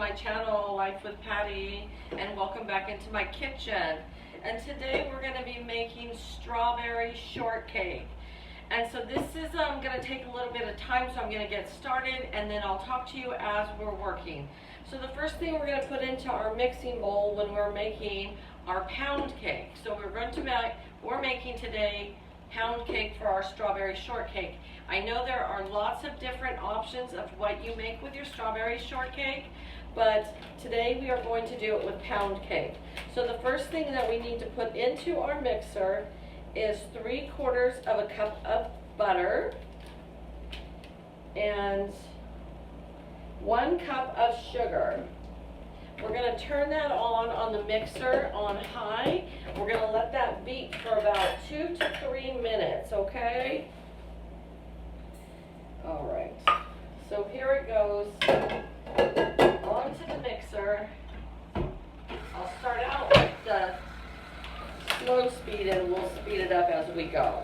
my channel, Life with Patty, and welcome back into my kitchen. And today we're going to be making strawberry shortcake. And so this is going to take a little bit of time, so I'm going to get started and then I'll talk to you as we're working. So the first thing we're going to put into our mixing bowl when we're making our pound cake. So we're making today pound cake for our strawberry shortcake. I know there are lots of different options of what you make with your strawberry shortcake, but today we are going to do it with pound cake. So the first thing that we need to put into our mixer is 3/4 of a cup of butter and 1 cup of sugar. We're going to turn that on the mixer on high. We're going to let that beat for about 2 to 3 minutes, okay? All right, so here it goes onto the mixer. I'll start out with the slow speed and we'll speed it up as we go.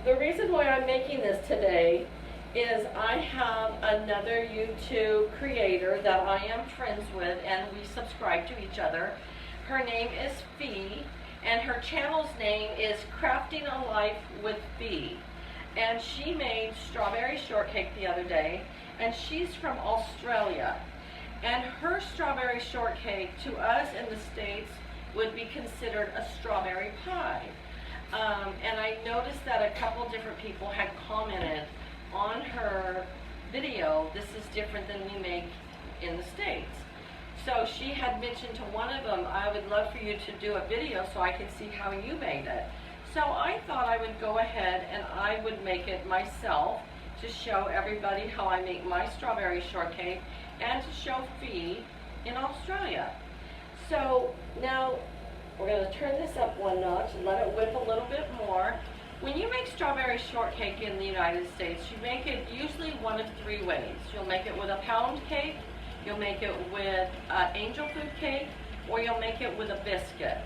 The reason why I'm making this today is I have another YouTube creator that I am friends with and we subscribe to each other. Her name is Fee and her channel's name is Crafting a Life with Fee. And she made strawberry shortcake the other day and she's from Australia. And her strawberry shortcake to us in the States would be considered a strawberry pie. And I noticed that a couple different people had commented on her video, this is different than we make in the States. So she had mentioned to one of them, I would love for you to do a video so I can see how you made it. So I thought I would go ahead and I would make it myself to show everybody how I make my strawberry shortcake and to show Fee in Australia. So now we're going to turn this up 1 notch and let it whip a little bit more. When you make strawberry shortcake in the United States, you make it usually one of 3 ways. You'll make it with a pound cake, you'll make it with angel food cake, or you'll make it with a biscuit.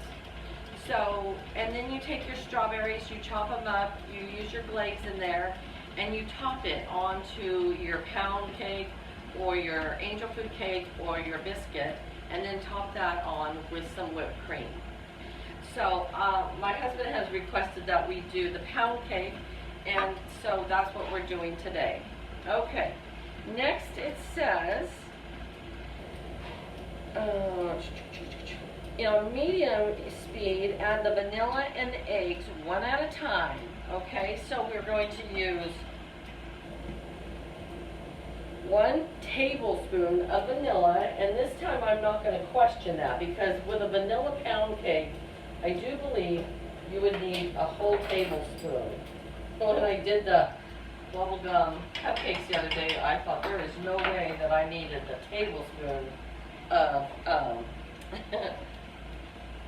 So, and then you take your strawberries, you chop them up, you use your glaze in there, and you top it onto your pound cake, or your angel food cake, or your biscuit, and then top that on with some whipped cream. So my husband has requested that we do the pound cake, and so that's what we're doing today. Okay, next it says, in medium speed, add the vanilla and the eggs 1 at a time. Okay, so we're going to use 1 tablespoon of vanilla, and this time I'm not going to question that because with a vanilla pound cake, I do believe you would need a whole tablespoon. When I did the bubblegum cupcakes the other day, I thought there is no way that I needed a tablespoon of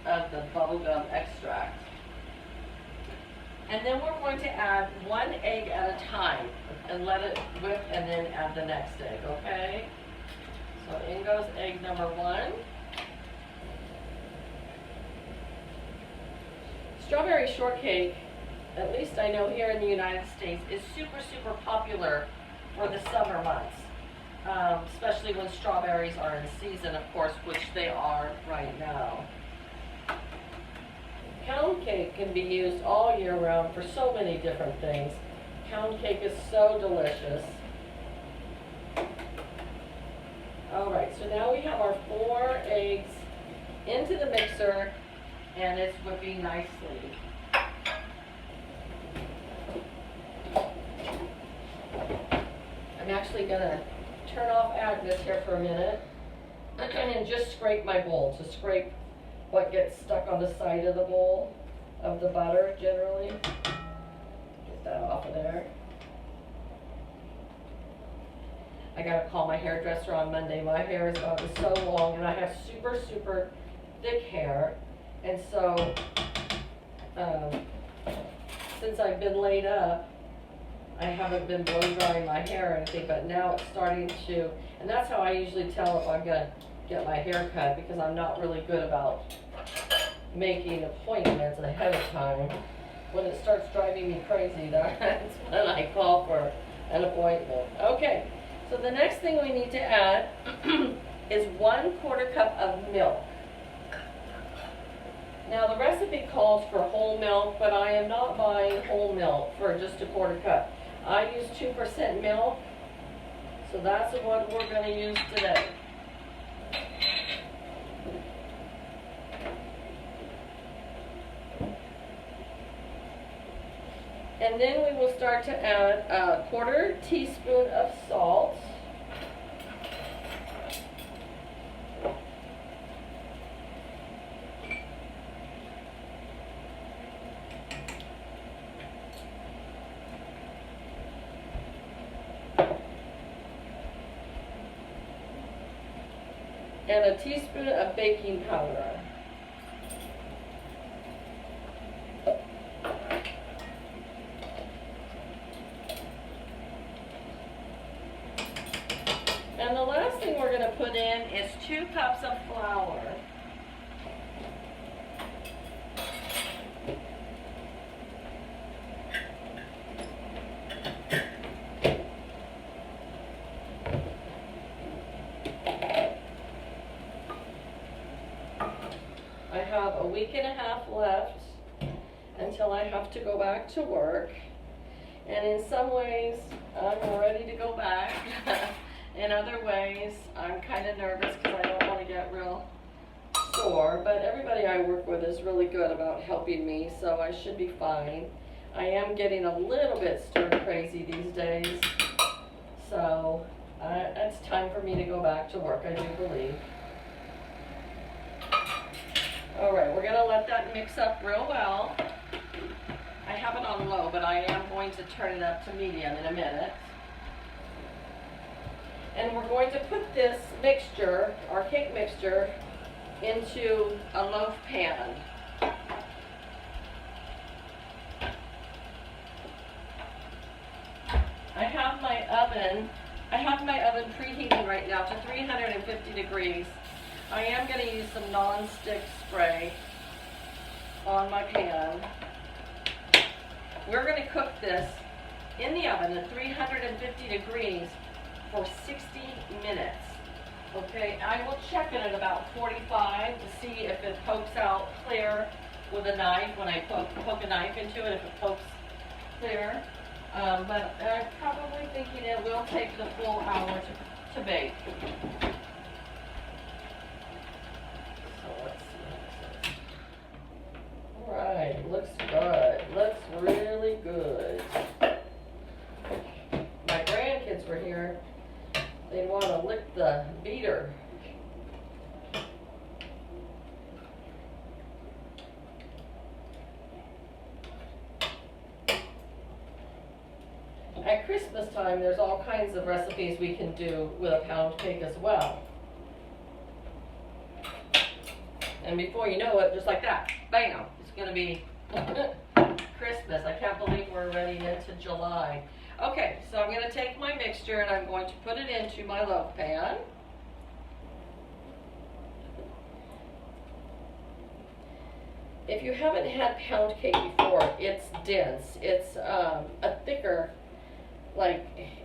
of the bubblegum extract. And then we're going to add 1 egg at a time and let it whip and then add the next egg, okay? So in goes egg number 1. Strawberry shortcake, at least I know here in the United States, is super, super popular for the summer months, especially when strawberries are in season, of course, which they are right now. Pound cake can be used all year round for so many different things. Pound cake is so delicious. Alright, so now we have our 4 eggs into the mixer and it's whipping nicely. I'm actually going to turn off Agnes here for a minute and just scrape my bowl to scrape what gets stuck on the side of the bowl of the butter generally. Get that off of there. I gotta call my hairdresser on Monday. My hair has gotten so long and I have super, super thick hair. And so, since I've been laid up, I haven't been blow drying my hair or anything, but now it's starting to, and that's how I usually tell if I'm gonna get my hair cut, because I'm not really good about making appointments ahead of time. When it starts driving me crazy, that's when I call for An appointment. Okay, so the next thing we need to add is 1/4 cup of milk. Now the recipe calls for whole milk, but I am not buying whole milk for just a 1/4 cup. I use 2% milk, so that's what we're going to use today. And then we will start to add a 1/4 teaspoon of salt. And a teaspoon of baking powder. And the last thing we're going to put in is 2 cups of flour. I have a week and a half left until I have to go back to work. And in some ways, I'm ready to go back. In other ways, I'm kind of nervous because I don't want to get real sore. But everybody I work with is really good about helping me, so I should be fine. I am getting a little bit stir crazy these days. So it's time for me to go back to work, I do believe. Alright, we're going to let that mix up real well. I have it on low, but I am going to turn it up to medium in a minute. And we're going to put this mixture, our cake mixture, into a loaf pan. I have my oven preheating right now to 350 degrees. I am going to use some non-stick spray on my pan. We're going to cook this in the oven at 350 degrees for 60 minutes. Okay, I will check it at about 45 to see if it pokes out clear with a knife when I poke a knife into it, if it pokes clear. But I'm probably thinking it will take the full hour to bake. So let's see. Alright, looks good. Looks really good. My grandkids were here. They want to lick the beater. At Christmas time, there's all kinds of recipes we can do with a pound cake as well. And before you know it, just like that, bam, it's going to be Christmas. I can't believe we're already into July. Okay, so I'm going to take my mixture and I'm going to put it into my loaf pan. If you haven't had pound cake before, it's dense. It's a thicker,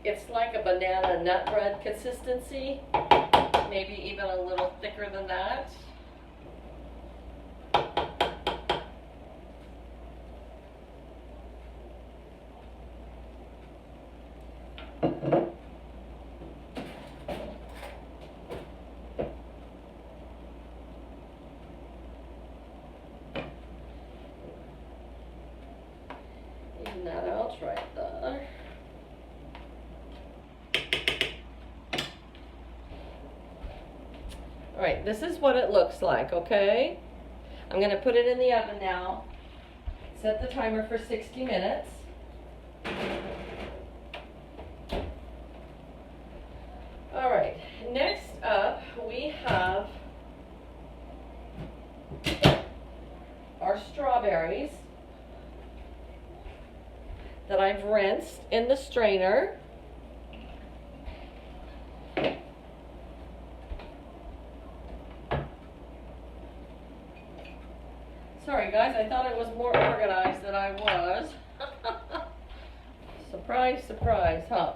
it's like a banana nut bread consistency, maybe even a little thicker than that. Even that out right there. Alright, this is what it looks like, okay? I'm going to put it in the oven now. Set the timer for 60 minutes. Alright, next up we have our strawberries that I've rinsed in the strainer. Sorry guys, I thought I was more organized than I was. So Surprise, surprise, huh?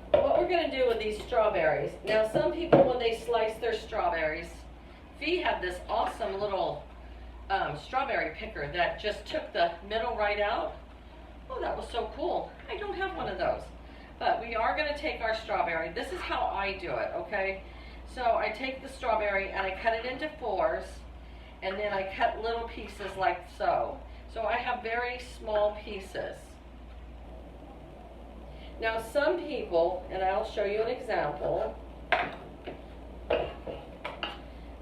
What we're going to do with these strawberries. Now, some people, when they slice their strawberries, Fee had this awesome little strawberry picker that just took the middle right out. Oh, that was so cool. I don't have one of those. But we are going to take our strawberry. This is how I do it, okay? So I take the strawberry and I cut it into fours, and then I cut little pieces like so. So I have very small pieces. Now some people, and I'll show you an example,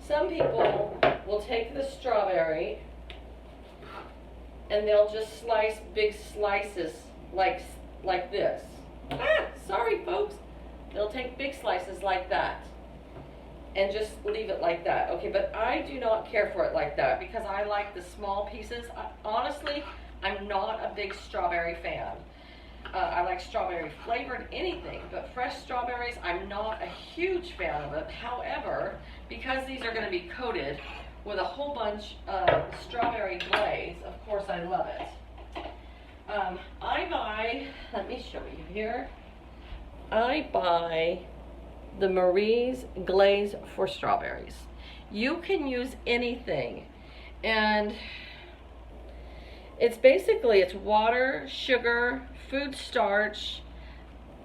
some people will take the strawberry and they'll just slice big slices like this. Sorry folks. They'll take big slices like that and just leave it like that. Okay, but I do not care for it like that because I like the small pieces. Honestly, I'm not a big strawberry fan. I like strawberry flavored anything, but fresh strawberries, I'm not a huge fan of it. However, because these are going to be coated with a whole bunch of strawberry glaze, of course I love it. I buy, let me show you here, I buy the Marie's glaze for strawberries. You can use anything, and it's basically, it's water, sugar, food starch,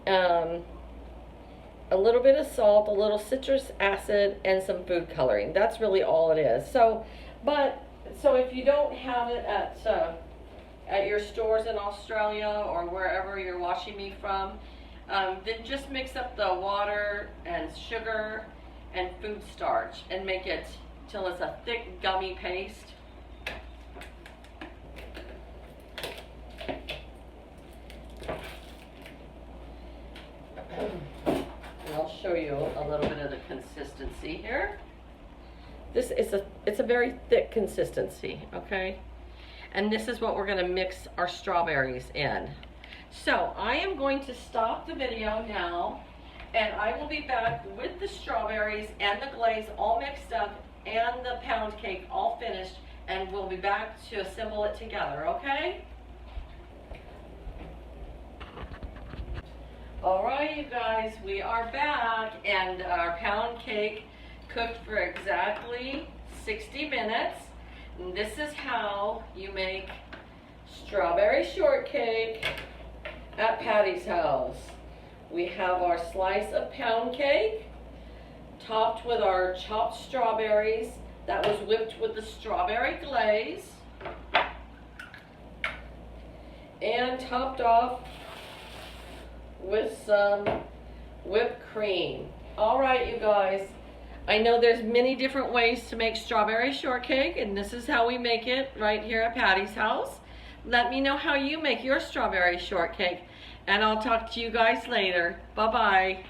a little bit of salt, a little citrus acid, and some food coloring. That's really all it is. So if you don't have it at your stores in Australia or wherever you're watching me from, then just mix up the water and sugar and food starch and make it till it's a thick gummy paste. And I'll show you a little bit of the consistency here. This is it's a very thick consistency, okay? And this is what we're going to mix our strawberries in. So I am going to stop the video now, and I will be back with the strawberries and the glaze all mixed up and the pound cake all finished, and we'll be back to assemble it together, okay? All right, you guys, we are back, and our pound cake cooked for exactly 60 minutes. And this is how you make strawberry shortcake at Patty's house. We have our slice of pound cake topped with our chopped strawberries that was whipped with the strawberry glaze and topped off with some whipped cream. All right, you guys, I know there's many different ways to make strawberry shortcake, and this is how we make it right here at Patty's house. Let me know how you make your strawberry shortcake, and I'll talk to you guys later. Bye-bye.